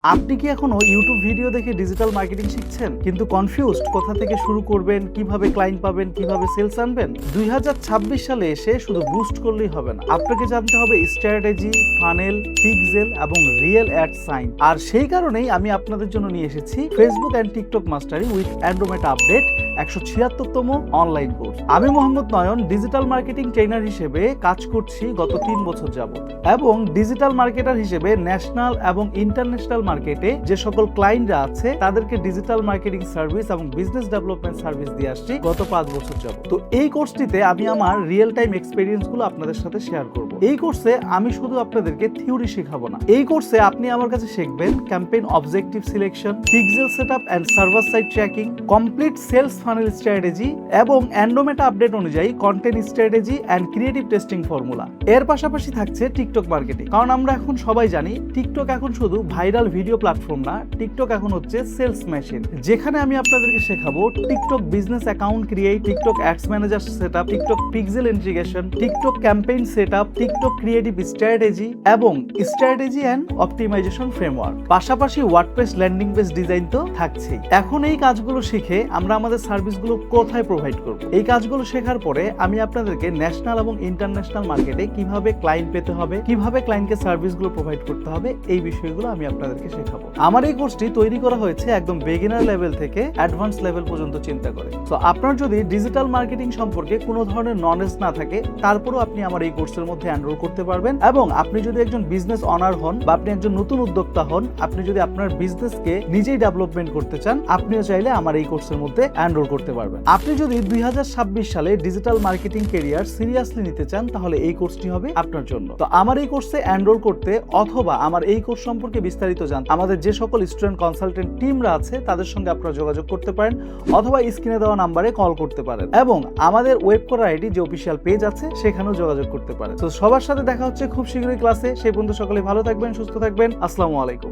আপনি কি এখনো ইউটিউব ভিডিও দেখে ডিজিটাল মার্কেটিং শিখছেন কিন্তু কনফিউজড কোথা থেকে শুরু করবেন, কিভাবে ক্লায়েন্ট পাবেন, কিভাবে সেলস আনবেন? 2026 সালে এসে শুধু বুস্ট করলেই হবে না, আপনাকে জানতে হবে স্ট্র্যাটেজি, ফানেল, পিক্সেল এবং রিয়েল অ্যাড সাইন। আর সেই কারণেই আমি আপনাদের জন্য নিয়ে এসেছি Facebook and TikTok mastering with Andromeda update 176তম অনলাইন কোর্স। আমি Mohammad Nayan digital marketing trainer হিসেবে কাজ করছি গত 3 বছর যাবত এবং ডিজিটাল মার্কেটার হিসেবে ন্যাশনাল এবং ইন্টারন্যাশনাল মার্কেটে যে সকল ক্লায়েন্টরা আছে তাদেরকে ডিজিটাল মার্কেটিং সার্ভিস এবং বিজনেস ডেভেলপমেন্ট সার্ভিস দিয়ে আসছি গত 5 বছর যাবত। তো এই কোর্সটিতে আমি আমার রিয়েল টাইম এক্সপেরিয়েন্স গুলো আপনাদের সাথে শেয়ার করব। এই কোর্সে আমি শুধু আপনাদেরকে থিওরি শেখাবো না, এই কোর্সে আপনি আমার কাছে শিখবেন campaign objective selection, pixel setup and server side tracking, complete sales funnel strategy এবং অ্যান্ড্রোমেটা আপডেট অনুযায়ী content strategy and creative testing formula. এর পাশাপাশি থাকছে টিকটক মার্কেটিং, কারণ আমরা এখন সবাই জানি টিকটক এখন শুধু ভাইরাল ভিডিও প্ল্যাটফর্ম না, টিকটক এখন হচ্ছে সেলস মেশিন, যেখানে আমি আপনাদেরকে শেখাবো TikTok business account create, TikTok ads manager setup, TikTok pixel integration, TikTok campaign setup, TikTok creative strategy এবং স্ট্র্যাটেজি এন্ড অপটিমাইজেশন ফ্রেমওয়ার্ক। পাশাপাশি ওয়ার্ডপ্রেস ল্যান্ডিং পেজ ডিজাইন তো থাকছেই। এখন এই কাজগুলো শিখে আমরা আমাদের সার্ভিসগুলো কোথায় প্রোভাইড করব? এই কাজগুলো শেখার পরে আমি আপনাদেরকে ন্যাশনাল এবং ইন্টারন্যাশনাল মার্কেটে কিভাবে ক্লায়েন্ট পেতে হবে, কিভাবে ক্লায়েন্টকে সার্ভিসগুলো প্রোভাইড করতে হবে, এই বিষয়গুলো আমি আপনাদেরকে শেখাবো। আমার এই কোর্সটি তৈরি করা হয়েছে একদম বিগিনার লেভেল থেকে অ্যাডভান্স লেভেল পর্যন্ত চিন্তা করে। তো আপনার যদি ডিজিটাল মার্কেটিং সম্পর্কে কোনো ধরনের নলেজ না থাকে, তারপরও আপনি আমার এই কোর্সের মধ্যে এনরোল করতে পারবেন। এবং আপনি যদি একজন বিজনেস অনার হন বা আপনি একজন নতুন উদ্যোক্তা হন, আপনি যদি আপনার বিজনেসকে নিজেই ডেভেলপমেন্ট করতে চান, আপনিও চাইলে আমার এই কোর্সের মধ্যে এনরোল করতে পারবেন। আপনি যদি 2026 সালে ডিজিটাল মার্কেটিং ক্যারিয়ার সিরিয়াসলি নিতে চান, তাহলে এই কোর্সটি হবে আপনার জন্য। তো আমার এই কোর্সে এনরোল করতে অথবা আমার এই কোর্স সম্পর্কে বিস্তারিত জানতে আমাদের যে সকল স্টুডেন্ট কনসালটেন্ট টিমরা আছে তাদের সঙ্গে আপনারা যোগাযোগ করতে পারেন অথবা স্ক্রিনে দেওয়া নাম্বারে কল করতে পারেন এবং আমাদের ওয়েব করা আইডি যে অফিসিয়াল পেজ আছে সেখানেও যোগাযোগ করতে পারেন। তো সবার সাথে দেখা হচ্ছে খুব শীঘ্রই ক্লাসে। সেই পর্যন্ত সকলে ভালো থাকবেন, সুস্থ থাকবেন। আসসালামু আলাইকুম।